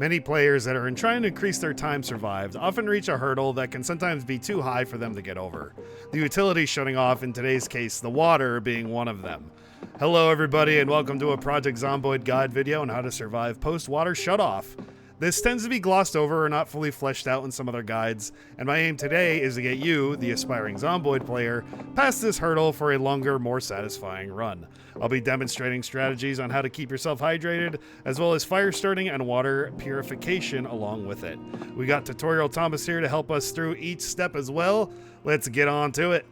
Many players that are trying to increase their time survived often reach a hurdle that can sometimes be too high for them to get over. The utility shutting off, in today's case the water, being one of them. Hello everybody and welcome to a Project Zomboid guide video on how to survive post-water shutoff. This tends to be glossed over or not fully fleshed out in some other guides, and my aim today is to get you, the aspiring Zomboid player, past this hurdle for a longer, more satisfying run. I'll be demonstrating strategies on how to keep yourself hydrated, as well as fire starting and water purification along with it. We got Tutorial Thomas here to help us through each step as well. Let's get on to it.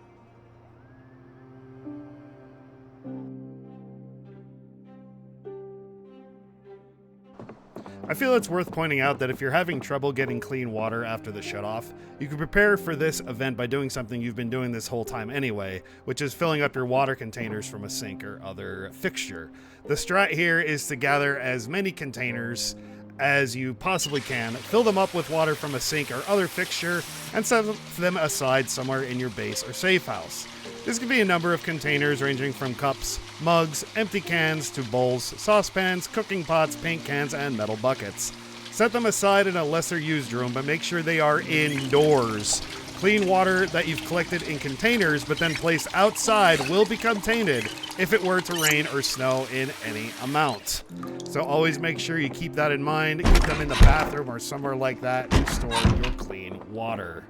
I feel it's worth pointing out that if you're having trouble getting clean water after the shutoff, you can prepare for this event by doing something you've been doing this whole time anyway, which is filling up your water containers from a sink or other fixture. The strat here is to gather as many containers as you possibly can, fill them up with water from a sink or other fixture, and set them aside somewhere in your base or safe house. This can be a number of containers ranging from cups, mugs, empty cans to bowls, saucepans, cooking pots, paint cans, and metal buckets. Set them aside in a lesser used room, but make sure they are indoors. Clean water that you've collected in containers but then placed outside will become tainted if it were to rain or snow in any amount. So always make sure you keep that in mind. Keep them in the bathroom or somewhere like that to store your clean water.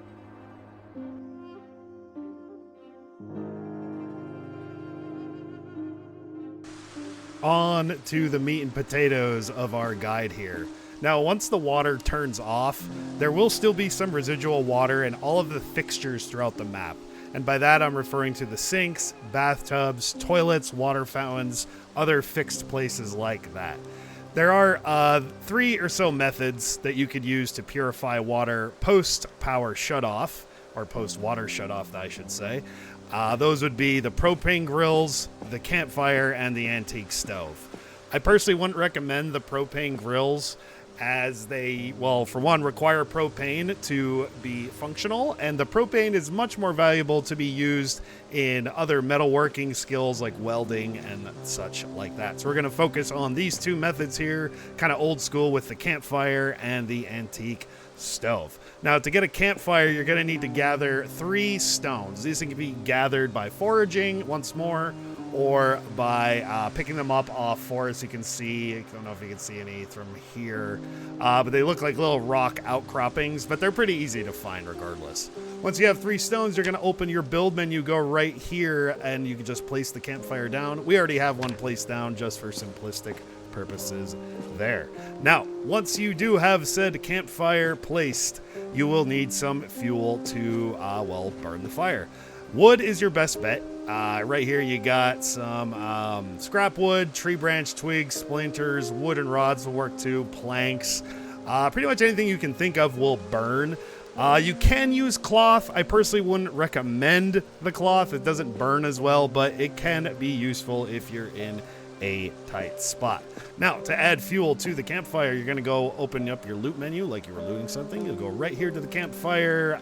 On to the meat and potatoes of our guide here. Now, once the water turns off, there will still be some residual water in all of the fixtures throughout the map. And by that, I'm referring to the sinks, bathtubs, toilets, water fountains, other fixed places like that. There are 3 or so methods that you could use to purify water post-power shutoff, or post-water shutoff, I should say. Those would be the propane grills, the campfire, and the antique stove. I personally wouldn't recommend the propane grills as they, well, for one, require propane to be functional, and the propane is much more valuable to be used in other metalworking skills like welding and such like that. So we're going to focus on these 2 methods here, kind of old school with the campfire and the antique stove. Now, to get a campfire, you're going to need to gather 3 stones. These can be gathered by foraging once more, or by picking them up off forests. You can see, I don't know if you can see any from here, but they look like little rock outcroppings, but they're pretty easy to find regardless. Once you have 3 stones, you're going to open your build menu, go right here, and you can just place the campfire down. We already have one placed down just for simplistic purposes there. Now, once you do have said campfire placed, you will need some fuel to, well, burn the fire. Wood is your best bet. Right here you got some scrap wood, tree branch, twigs, splinters, wooden rods will work too, planks. Pretty much anything you can think of will burn. You can use cloth. I personally wouldn't recommend the cloth. It doesn't burn as well, but it can be useful if you're in a tight spot. Now, to add fuel to the campfire, you're going to go open up your loot menu like you were looting something. You'll go right here to the campfire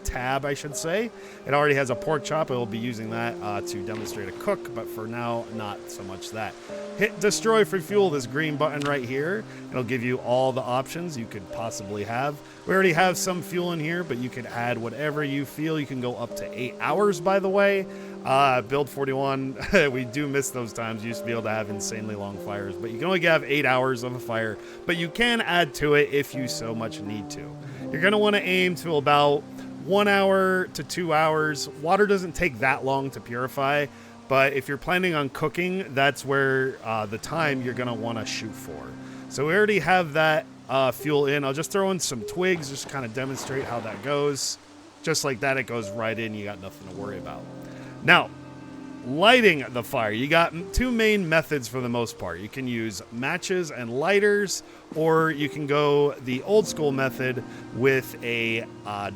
tab, I should say. It already has a pork chop. I will be using that to demonstrate a cook, but for now, not so much that. Hit destroy for fuel, this green button right here. It'll give you all the options you could possibly have. We already have some fuel in here, but you can add whatever you feel. You can go up to 8 hours, by the way. Build 41, we do miss those times. You used to be able to have insanely long fires, but you can only have 8 hours of a fire, but you can add to it if you so much need to. You're going to want to aim to about 1 hour to 2 hours. Water doesn't take that long to purify, but if you're planning on cooking, that's where the time you're going to want to shoot for. So we already have that fuel in. I'll just throw in some twigs, just kind of demonstrate how that goes. Just like that, it goes right in. You got nothing to worry about. Now, lighting the fire. You got 2 main methods for the most part. You can use matches and lighters, or you can go the old school method with a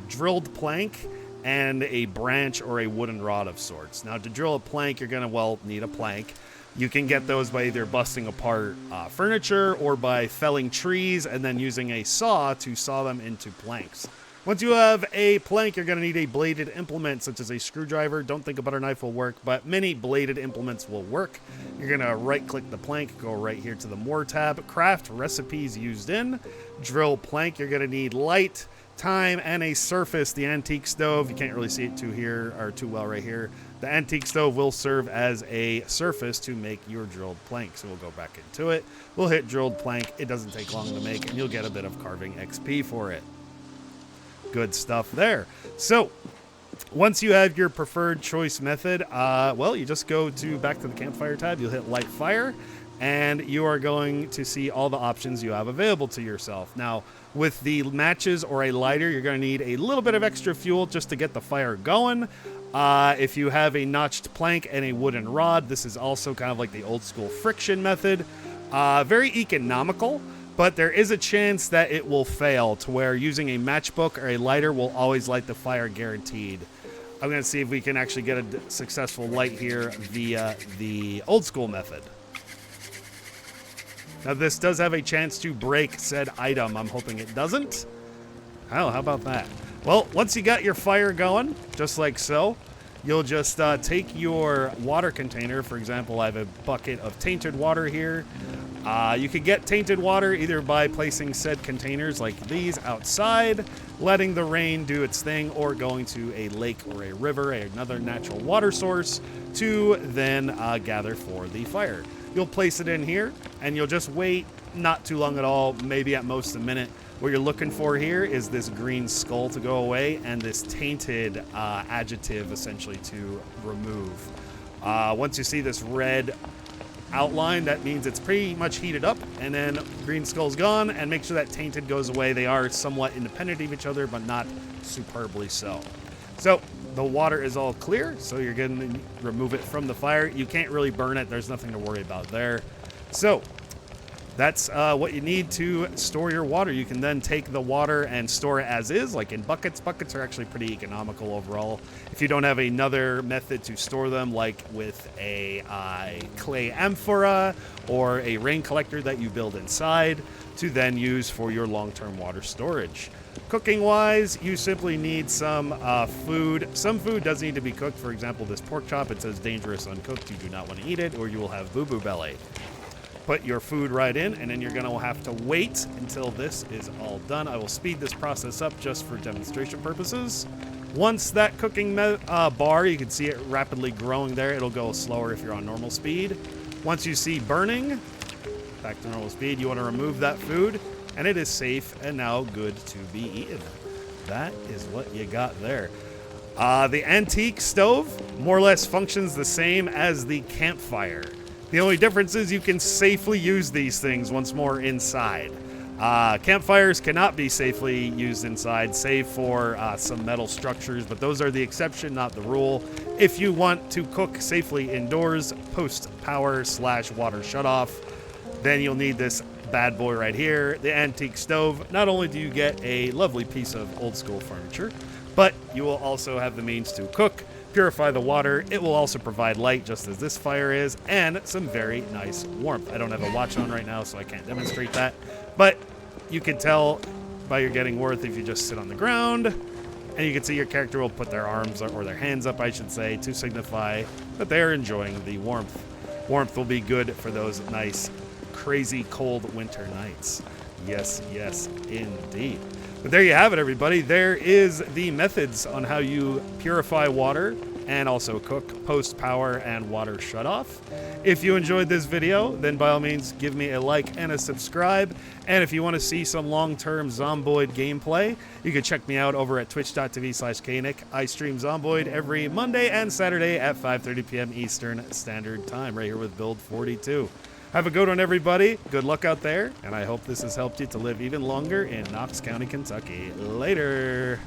drilled plank and a branch or a wooden rod of sorts. Now, to drill a plank, you're going to, well, need a plank. You can get those by either busting apart furniture or by felling trees and then using a saw to saw them into planks. Once you have a plank, you're going to need a bladed implement, such as a screwdriver. Don't think a butter knife will work, but many bladed implements will work. You're going to right-click the plank, go right here to the More tab, craft recipes used in, drill plank. You're going to need light, time, and a surface. The antique stove, you can't really see it too well right here. The antique stove will serve as a surface to make your drilled plank. So we'll go back into it. We'll hit drilled plank. It doesn't take long to make, and you'll get a bit of carving XP for it. Good stuff there. So once you have your preferred choice method, well, you just go back to the campfire tab. You'll hit light fire, and you are going to see all the options you have available to yourself. Now, with the matches or a lighter, you're going to need a little bit of extra fuel just to get the fire going. If you have a notched plank and a wooden rod, this is also kind of like the old school friction method. Very economical, but there is a chance that it will fail to where using a matchbook or a lighter will always light the fire guaranteed. I'm going to see if we can actually get a successful light here via the old school method. Now this does have a chance to break said item. I'm hoping it doesn't. Oh, how about that? Well, once you got your fire going, just like so, you'll just take your water container. For example, I have a bucket of tainted water here. You could get tainted water either by placing said containers like these outside, letting the rain do its thing, or going to a lake or a river, another natural water source, to then gather for the fire. You'll place it in here, and you'll just wait not too long at all, maybe at most a minute. What you're looking for here is this green skull to go away and this tainted adjective essentially to remove. Once you see this red outline, that means it's pretty much heated up, and then green skull's gone, and make sure that tainted goes away. They are somewhat independent of each other, but not superbly so. So the water is all clear, so you're going to remove it from the fire. You can't really burn it. There's nothing to worry about there. So that's what you need to store your water. You can then take the water and store it as is, like in buckets. Buckets are actually pretty economical overall. If you don't have another method to store them, like with a clay amphora or a rain collector that you build inside to then use for your long-term water storage. Cooking-wise, you simply need some food. Some food does need to be cooked. For example, this pork chop, it says dangerous uncooked. You do not want to eat it, or you will have boo-boo belly. Put your food right in, and then you're going to have to wait until this is all done. I will speed this process up just for demonstration purposes. Once that cooking bar, you can see it rapidly growing there. It'll go slower if you're on normal speed. Once you see burning, back to normal speed, you want to remove that food, and it is safe and now good to be eaten. That is what you got there. The antique stove more or less functions the same as the campfire. The only difference is you can safely use these things once more inside. Campfires cannot be safely used inside, save for some metal structures, but those are the exception, not the rule. If you want to cook safely indoors, post-power / water shutoff, then you'll need this bad boy right here, the antique stove. Not only do you get a lovely piece of old school furniture, but you will also have the means to cook, purify the water. It will also provide light, just as this fire is, and some very nice warmth. I don't have a watch on right now, so I can't demonstrate that, but you can tell by your getting warmth if you just sit on the ground, and you can see your character will put their arms or their hands up, I should say, to signify that they are enjoying the warmth. Warmth will be good for those nice, crazy cold winter nights. Yes, yes, indeed. But there you have it, everybody. There is the methods on how you purify water and also cook, post-power, and water shutoff. If you enjoyed this video, then by all means, give me a like and a subscribe. And if you want to see some long-term Zomboid gameplay, you can check me out over at twitch.tv/Knick. I stream Zomboid every Monday and Saturday at 5:30 p.m. Eastern Standard Time, right here with Build 42. Have a good one, everybody. Good luck out there, and I hope this has helped you to live even longer in Knox County, Kentucky. Later.